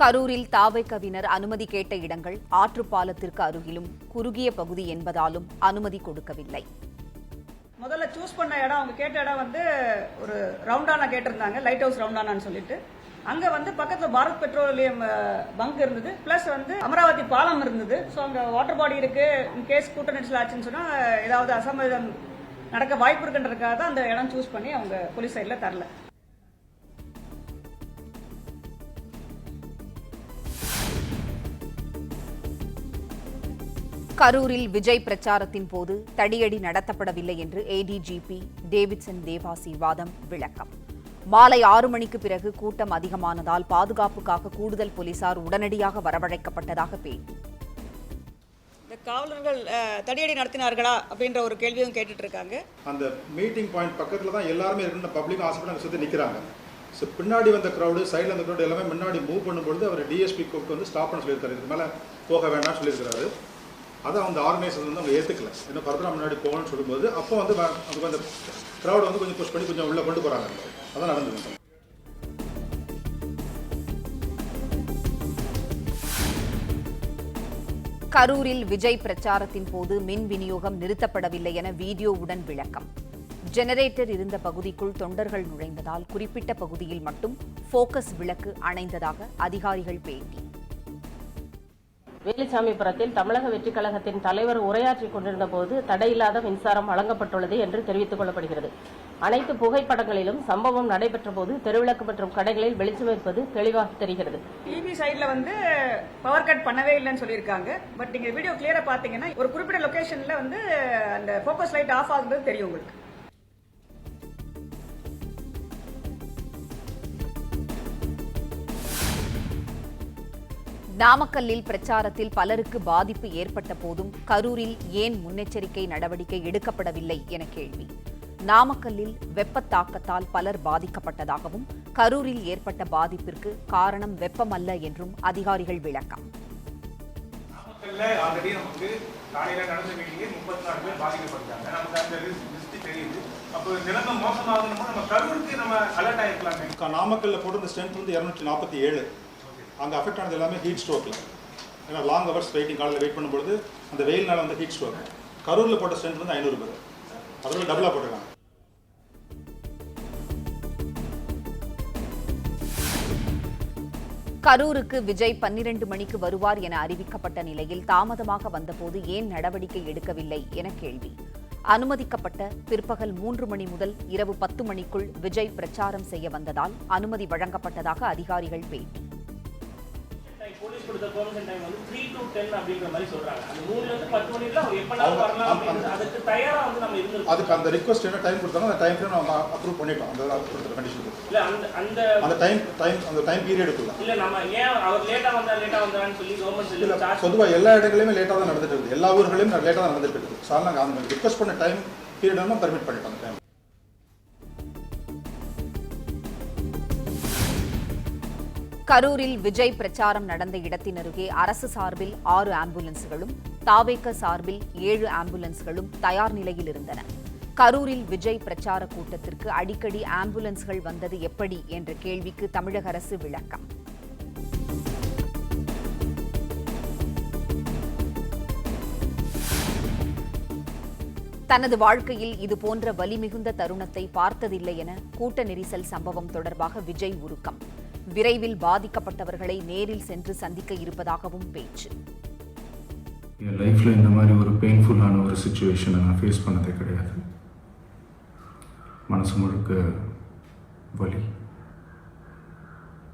கரூரில் தாவேகவினர் அனுமதி கேட்ட இடங்கள் ஆற்றுப்பாலத்திற்கு அருகிலும் குறுகிய பகுதி என்பதாலும் அனுமதி கொடுக்கவில்லை. முதல்ல சூஸ் பண்ண இடம் அவங்க கேட்ட இடம் ஒரு ரவுண்டானா கேட்டிருந்தாங்க, லைட் ஹவுஸ் ரவுண்டானான்னு சொல்லிட்டு. அங்க பக்கத்துல பாரத் பெட்ரோலியம் பங்க் இருந்தது, பிளஸ் அமராவதி பாலம் இருந்தது. ஸோ அங்க வாட்டர் பாடி இருக்கு, கேஸ் கூட்ட நெரிசல் ஆச்சுன்னு சொன்னா ஏதாவது அசம்பாவிதம் நடக்க வாய்ப்பு இருக்குன்றதுக்காக தான் அந்த இடம் சூஸ் பண்ணி அவங்க போலீஸ் சைட்ல தரல. கரூரில் விஜய் பிரச்சாரத்தின் போது தடியடி நடத்தப்படவில்லை என்று ஏடிஜிபி டேவிட்சன் தேவாசி வாதம் விளக்கம். மாலை 6 மணிக்கு பிறகு கூட்டம் அதிகமானதால் பாதுகாப்புக்காக கூடுதல் போலீசார் உடனடியாக வரவழைக்கப்பட்டதாக பேட்டி. காவலர்கள் தடியடி நடத்தினார்களா அப்படின்ற ஒரு கேள்வியும் கேட்டுட்டு இருக்காங்க. அந்த மீட்டிங் பாயிண்ட் பக்கத்தில் தான் எல்லாருமே இருந்த பப்ளிக் ஹாஸ்பிட்டல் சுற்றி நிற்கிறாங்க. ஸோ பின்னாடி வந்த க்ரௌடு, சைடில் வந்த க்ரௌடு எல்லாமே முன்னாடி மூவ் பண்ணும்பொழுது அவர் டிஎஸ்பி கூப்பிட்டு ஸ்டாப் பண்ண சொல்லியிருக்காரு. இதுக்கு மேலே போக வேண்டாம்னு சொல்லியிருக்கிறாரு. அதை அந்த ஆர்கனைசர் அவங்க ஏற்றுக்கல. இன்னும் ஃபர்தராக முன்னாடி போகணும்னு சொல்லும்போது அப்போ அந்த க்ரௌட் கொஞ்சம் புஷ் பண்ணி கொஞ்சம் உள்ளே கொண்டு போகிறாங்க. அதான் நடந்தது. கரூரில் விஜய் பிரச்சாரத்தின் போது மின் விநியோகம் நிறுத்தப்படவில்லை என வீடியோவுடன் விளக்கம். ஜெனரேட்டர் இருந்த பகுதிக்குள் தொண்டர்கள் நுழைந்ததால் குறிப்பிட்ட பகுதியில் மட்டும் போக்கஸ் விளக்கு அணைந்ததாக அதிகாரிகள் பேட்டி. வேலுசாமிபுரத்தில் தமிழக வெற்றிக் கழகத்தின் தலைவர் உரையாற்றிக் கொண்டிருந்த போது தடையில்லாத மின்சாரம் வழங்கப்பட்டுள்ளது என்று தெரிவித்துக் கொள்ளப்படுகிறது. அனைத்து புகைப்படங்களிலும் சம்பவம் நடைபெற்ற போது தெருவிளக்கு மற்றும் கடைகளில் வெளிச்சம் இருப்பது தெளிவாக தெரிகிறது. டிவி சைட்ல பவர் கட் பண்ணவே இல்லைன்னு சொல்லியிருக்காங்க. பட் நீங்க வீடியோ கிளியரா பாத்தீங்கன்னா ஒரு குறிப்பிட்ட லொகேஷன்ல அந்த போக்கஸ் லைட் ஆஃப் ஆகுறது தெரியும் உங்களுக்கு. நாமக்கல்லில் பிரச்சாரத்தில் பலருக்கு பாதிப்பு ஏற்பட்ட போதும் கரூரில் ஏன் முன்னெச்சரிக்கை நடவடிக்கை எடுக்கப்படவில்லை என கேள்வி. நாமக்கல்லில் வெப்பத்தாக்கத்தால் பலர் பாதிக்கப்பட்டதாகவும் கரூரில் ஏற்பட்ட பாதிப்பிற்கு காரணம் வெப்பமல்ல என்றும் அதிகாரிகள் விளக்கம். நாமக்கல்ல போட்டு ஸ்ட்ரென்த் 247. அங்கே அஃபெக்ட் ஆனது எல்லாமே ஹீட் ஸ்ட்ரோக்கில். ஏன்னா லாங் ஹவர்ஸ் வெயிட்டிங், காலையில் வெயிட் பண்ணும்பொழுது அந்த வெயில்னால ஹீட் ஸ்ட்ரோக். கரூரில் போட்ட ஸ்ட்ரென்த் 500 பேர், அதில் டபுளாக போட்டிருக்காங்க. கரூருக்கு விஜய் 12 மணிக்கு வருவார் என அறிவிக்கப்பட்ட நிலையில் தாமதமாக வந்தபோது ஏன் நடவடிக்கை எடுக்கவில்லை என கேள்வி. அனுமதிக்கப்பட்ட பிற்பகல் 3 மணி முதல் இரவு 10 மணிக்குள் விஜய் பிரச்சாரம் செய்ய வந்ததால் அனுமதி வழங்கப்பட்டதாக அதிகாரிகள் பேட்டி. போலீஸ் கொடுத்த பெர்மிஷன் டைம் 3 to 10 அப்படிங்கற மாதிரி சொல்றாங்க. அந்த 3 ல இருந்து 10 மணிக்குள்ள அவர் எப்பனாலும் வரலாம் அப்படி அதுக்கு தயாரா நம்ம இருந்திருக்கோம். அதுக்கு அந்த ரிக்வெஸ்ட் என்ன டைம் கொடுத்தாங்க, அந்த டைம் ஃப்ரேம் நம்ம அப்ரூவ் பண்ணிட்டோம். அந்த கொடுத்த கண்டிஷன் இல்ல அந்த டைம் பீரியடுக்குள்ள இல்ல நம்ம ஏன் அவர் லேட்டா வந்தான்னு சொல்லி கவர்மெண்ட் சொல்லி பொதுவா எல்லா இடங்களிலுமே லேட்டா தான் நடந்துட்டு இருக்கு. எல்லா ஊர்களையும் லேட்டா தான் நடந்துட்டு இருக்கு. சார் நாங்க அந்த ரிக்வெஸ்ட் பண்ண டைம் பீரியட் நம்ம பெர்மிட் பண்ணிட்டோம். டைம் கரூரில் விஜய் பிரச்சாரம் நடந்த இடத்தின் அருகே அரசு சார்பில் 6 ஆம்புலன்ஸ்களும் தாவேக சார்பில் 7 ஆம்புலன்ஸ்களும் தயார் நிலையில் இருந்தன. கரூரில் விஜய் பிரச்சார கூட்டத்திற்கு அடிக்கடி ஆம்புலன்ஸ்கள் வந்தது எப்படி என்ற கேள்விக்கு தமிழக அரசு விளக்கம். தனது வாழ்க்கையில் இதுபோன்ற வலிமிகுந்த தருணத்தை பார்த்ததில்லை என கூட்ட நெரிசல் சம்பவம் தொடர்பாக விஜய் உருக்கம். விரைவில் பாதிக்கப்பட்டவர்களை நேரில் சென்று சந்திக்க இருப்பதாகவும் பேச்சு. என் லைஃப்பில் இந்த மாதிரி ஒரு பெயின்ஃபுல்லான ஒரு சுச்சுவேஷனை நான் ஃபேஸ் பண்ணதே கிடையாது. மனசு முழுக்க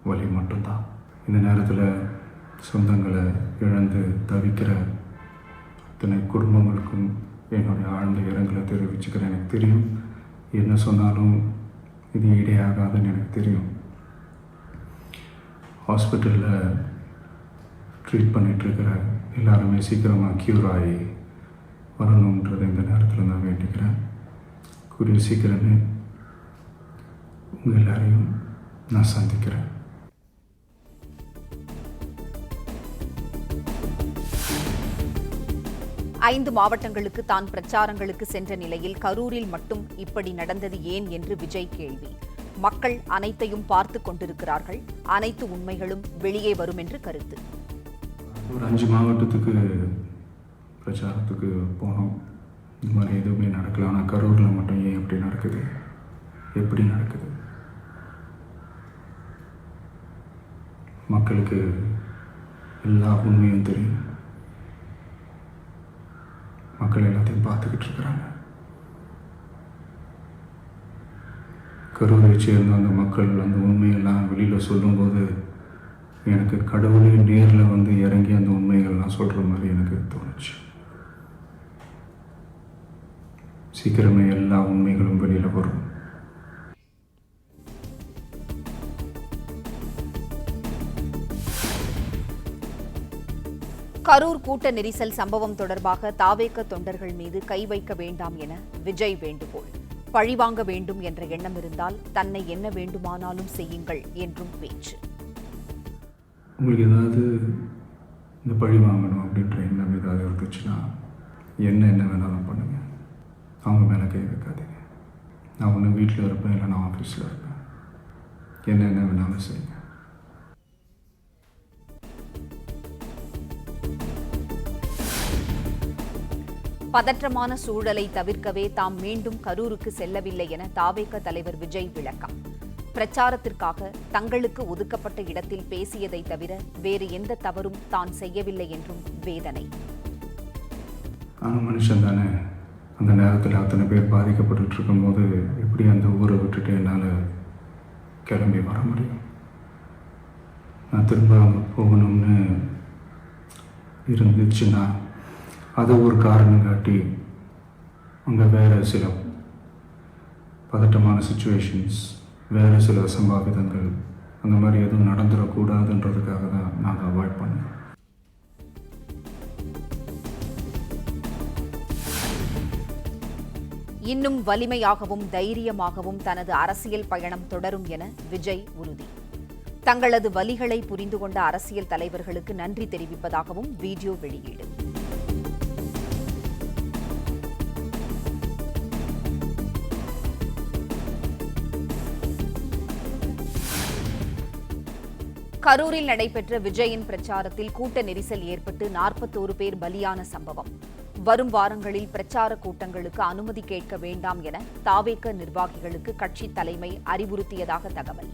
வலி மட்டும்தான். இந்த நேரத்தில் சொந்தங்களை இழந்து தவிக்கிற அத்தனை குடும்பங்களுக்கும் என்னுடைய ஆழ்ந்த இரங்கலை தெரிவிச்சுக்கிறேன். எனக்கு தெரியும், என்ன சொன்னாலும் இது ஈடேயாகாதுன்னு எனக்கு தெரியும். ஹாஸ்பிட்டலில் ட்ரீட் பண்ணிகிட்ருக்கிற எல்லாருமே சீக்கிரமாக க்யூர் ஆகி வரணுன்றதை இந்த நேரத்தில் நான் வேண்டிக்கிறேன். கூடிய சீக்கிரமே உங்கள் எல்லாரையும் நான் சந்திக்கிறேன். ஐந்து மாவட்டங்களுக்கு தான் பிரச்சாரங்களுக்கு சென்ற நிலையில் கரூரில் மட்டும் இப்படி நடந்தது ஏன் என்று விஜய் கேள்வி. மக்கள் அனைத்தையும் பார்த்து கொண்டிருக்கிறார்கள். அனைத்து உண்மைகளும் வெளியே வரும் என்று கருத்து. ஒரு 5 மாவட்டத்துக்கு பிரச்சாரத்துக்கு போனோம். இந்த மாதிரி எதுவுமே நடக்கல. ஆனால் கரூரில் மட்டும் ஏன் எப்படி நடக்குது, எப்படி நடக்குது? மக்களுக்கு எல்லா உண்மையும் தெரியும். மக்கள் எல்லாத்தையும் பார்த்துக்கிட்டு இருக்கிறாங்க. கரூரை சேர்ந்த அந்த மக்கள் அந்த உண்மையெல்லாம் வெளியில் சொல்லும்போது எனக்கு கடவுளே நேரில் வந்து இறங்கி அந்த உண்மைகள்லாம் சொல்கிற மாதிரி எனக்கு தோணுச்சு. சீக்கிரமே எல்லா உண்மைகளும் வெளியில் வரும். கரூர் கூட்ட நெரிசல் சம்பவம் தொடர்பாக தாவேக தொண்டர்கள் மீது கை வைக்க வேண்டாம் என விஜய் வேண்டுகோள். பழிவாங்க வேண்டும் என்ற எண்ணம் இருந்தால் தன்னை என்ன வேண்டுமானாலும் செய்யுங்கள் என்றும் பேச்சு. உங்களுக்கு ஏதாவது இந்த பழி வாங்கணும் அப்படின்ற எண்ணம் ஏதாவது இருந்துச்சுன்னா என்ன வேணாலும் பண்ணுங்க. அவங்க மேலே கை வைக்காதீங்க. நான் ஒன்று வீட்டில் இருப்பேன், இல்லை நான் ஆஃபீஸில் இருப்பேன். என்ன வேணாலும் செய்யுங்க. பதற்றமான சூழலை தவிர்க்கவே தாம் மீண்டும் கரூருக்கு செல்லவில்லை என தாவேக தலைவர் விஜய் விளக்கம். பிரச்சாரத்திற்காக தங்களுக்கு ஒதுக்கப்பட்ட இடத்தில் பேசியதை தவிர வேறு எந்த தவறும் தான் செய்யவில்லை என்றும் வேதனை. ஆனால் மனுஷன் தானே. அந்த நேரத்தில் அத்தனை பேர் பாதிக்கப்பட்டு இருக்கும்போது எப்படி அந்த ஊரை விட்டுட்டு என்னால் கிளம்பி வர முடியும்? நான் திரும்ப அங்கே போகணும்னு இருந்துச்சுன்னா அதை ஒரு காரணம் காட்டி அங்கே வேறு சில பதட்டமான சுச்சுவேஷன்ஸ், வேறு சில சம்பாவிதங்கள் அந்த மாதிரி எதுவும் நடந்துடக்கூடாதுன்றதுக்காக தான் நாங்கள் அவாய்ட் பண்ணோம். இன்னும் வலிமையாகவும் தைரியமாகவும் தனது அரசியல் பயணம் தொடரும் என விஜய் உறுதி. தங்களது வலிகளை புரிந்து கொண்ட அரசியல் தலைவர்களுக்கு நன்றி தெரிவிப்பதாகவும் வீடியோ வெளியீடு. கரூரில் நடைபெற்ற விஜயின் பிரச்சாரத்தில் கூட்ட நெரிசல் ஏற்பட்டு 41 பேர் பலியான சம்பவம். வரும் வாரங்களில் பிரச்சார கூட்டங்களுக்கு அனுமதி கேட்க வேண்டாம் என தாவேக நிர்வாகிகளுக்கு கட்சி தலைமை அறிவுறுத்தியதாக தகவல்.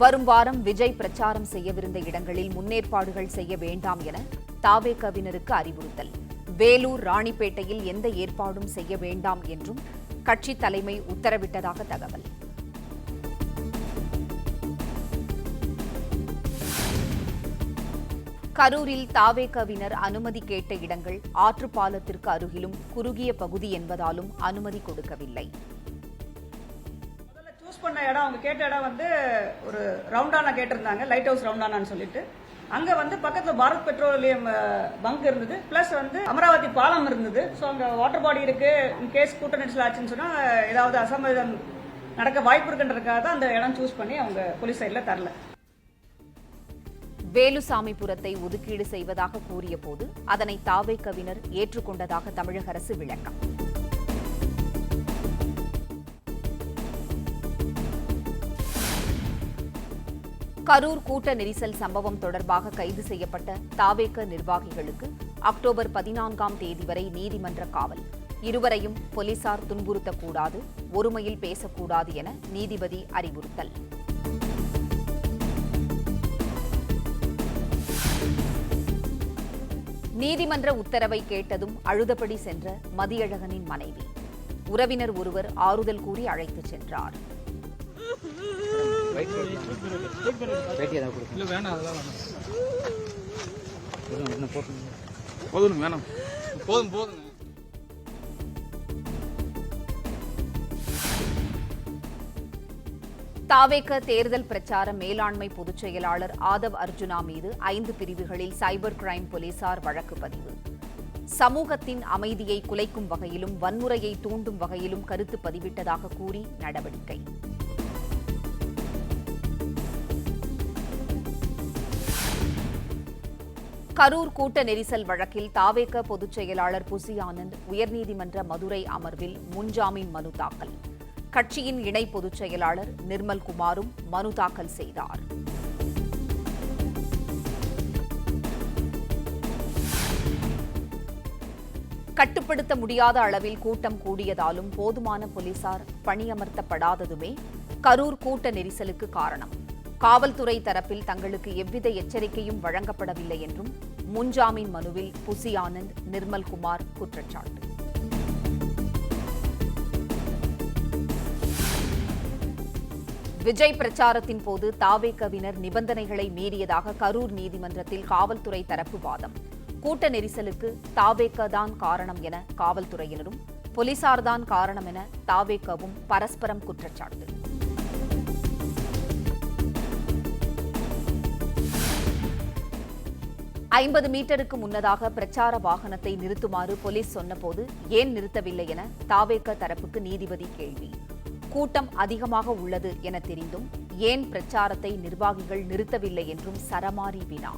வரும் வாரம் விஜய் பிரச்சாரம் செய்யவிருந்த இடங்களில் முன்னேற்பாடுகள் செய்ய வேண்டாம் என தாவேகவினருக்கு அறிவுறுத்தல். வேலூர், ராணிப்பேட்டையில் எந்த ஏற்பாடும் செய்ய வேண்டாம் என்றும் கட்சி தலைமை உத்தரவிட்டதாக தகவல். கரூரில் தாவேகவினர் அனுமதி கேட்ட இடங்கள் ஆற்றுப்பாலத்திற்கு அருகிலும் குறுகிய பகுதி என்பதாலும் அனுமதி கொடுக்கவில்லை. முதல்ல சூஸ் பண்ண இடம், அவங்க கேட்ட இடம் வந்து ஒரு ரவுண்டானா கேட்டிருந்தாங்க, லைட் ஹவுஸ் ரவுண்டானான்னு சொல்லிட்டு. அங்க வந்து பக்கத்துல பாரத் பெட்ரோலியம் பங்க் இருந்தது, பிளஸ் வந்து அமராவதி பாலம் இருந்தது. ஸோ அங்க வாட்டர் பாடி இருக்கு, கேஸ் கூட்ட நெரிசல் ஆச்சுன்னு சொன்னா ஏதாவது அசம்பாவிதம் நடக்க வாய்ப்பு இருக்குன்றதுக்காக தான் அந்த இடம் சூஸ் பண்ணி அவங்க போலீஸ் சைட்ல தரல. வேலுசாமிபுரத்தை ஒதுக்கீடு செய்வதாக கூறிய போது அதனை தாவேகவினர் ஏற்றுக்கொண்டதாக தமிழக அரசு விளக்கம். கரூர் கூட்ட நெரிசல் சம்பவம் தொடர்பாக கைது செய்யப்பட்ட தாவேக நிர்வாகிகளுக்கு அக்டோபர் 14ஆம் தேதி வரை நீதிமன்ற காவல். இருவரையும் போலீசார் துன்புறுத்தக்கூடாது, ஒருமையில் பேசக்கூடாது என நீதிபதி அறிவுறுத்தல். நீதிமன்ற உத்தரவை கேட்டதும் அழுதபடி சென்ற மதியழகனின் மனைவி. உறவினர் ஒருவர் ஆறுதல் கூறி அழைத்துச் சென்றார். தாவேக தேர்தல் பிரச்சார மேலாண்மை பொதுச் செயலாளர் ஆதவ் அர்ஜுனா மீது 5 பிரிவுகளில் சைபர் கிரைம் போலீசார் வழக்கு பதிவு. சமூகத்தின் அமைதியை குலைக்கும் வகையிலும் வன்முறையை தூண்டும் வகையிலும் கருத்து பதிவிட்டதாக கூறி நடவடிக்கை. கரூர் கூட்ட நெரிசல் வழக்கில் தாவேக பொதுச் செயலாளர் புசி ஆனந்த் உயர்நீதிமன்ற மதுரை அமர்வில் முன்ஜாமீன் மனு தாக்கல். கட்சியின் இணை பொதுச் செயலாளர் நிர்மல் குமாரும் மனு தாக்கல் செய்தார். கட்டுப்படுத்த முடியாத அளவில் கூட்டம் கூடியதாலும் போதுமான போலீசார் பணியமர்த்தப்படாததுமே கரூர் கூட்ட நெரிசலுக்கு காரணம். காவல்துறை தரப்பில் தங்களுக்கு எவ்வித எச்சரிக்கையும் வழங்கப்படவில்லை என்றும் முன்ஜாமீன் மனுவில் புசி ஆனந்த், நிர்மல் குமார் குற்றச்சாட்டு. விஜய் பிரச்சாரத்தின் போது தாவேகவினர் நிபந்தனைகளை மீறியதாக கரூர் நீதிமன்றத்தில் காவல்துறை தரப்பு வாதம். கூட்ட நெரிசலுக்கு தாவேக தான் காரணம் என காவல்துறையினரும், போலீசார்தான் காரணம் என தாவேகவும் பரஸ்பரம் குற்றச்சாட்டு. ஐம்பது மீட்டருக்கு முன்னதாக பிரச்சார வாகனத்தை நிறுத்துமாறு போலீஸ் சொன்னபோது ஏன் நிறுத்தவில்லை என தாவேக தரப்புக்கு நீதிபதி கேள்வி. கூட்டம் அதிகமாக உள்ளது என தெரிந்தும் ஏன் பிரச்சாரத்தை நிர்வாகிகள் நிறுத்தவில்லை என்றும் சரமாரி வினா.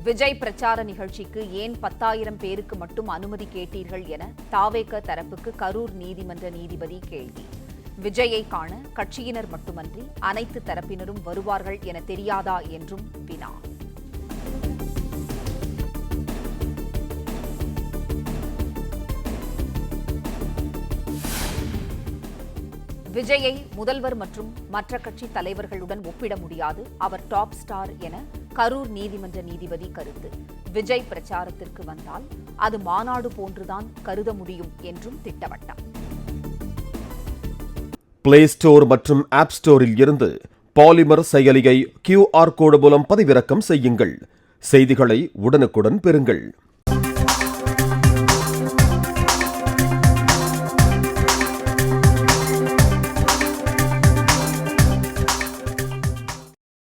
விஜய் பிரச்சார நிகழ்ச்சிக்கு ஏன் 10,000 பேருக்கு மட்டும் அனுமதி கேட்டீர்கள் என தாவேக தரப்புக்கு கரூர் நீதிமன்ற நீதிபதி கேள்வி. விஜயை காண கட்சியினர் மட்டுமன்றி அனைத்து தரப்பினரும் வருவார்கள் என தெரியாதா என்றும் வினா. விஜயை முதல்வர் மற்றும் மற்ற கட்சி தலைவர்களுடன் ஒப்பிட முடியாது, அவர் டாப் ஸ்டார் என கரூர் நீதிமன்ற நீதிபதி கருத்து. விஜய் பிரச்சாரத்திற்கு வந்தால் அது மாநாடு போன்றுதான் கருத முடியும் என்றும் திட்டவட்டம். பிளே ஸ்டோர் மற்றும் ஆப் ஸ்டோரில் இருந்து பாலிமர் செயலியை QR கோடு மூலம் பதிவிறக்கம் செய்யுங்கள். செய்திகளை உடனுக்குடன் பெறுங்கள்.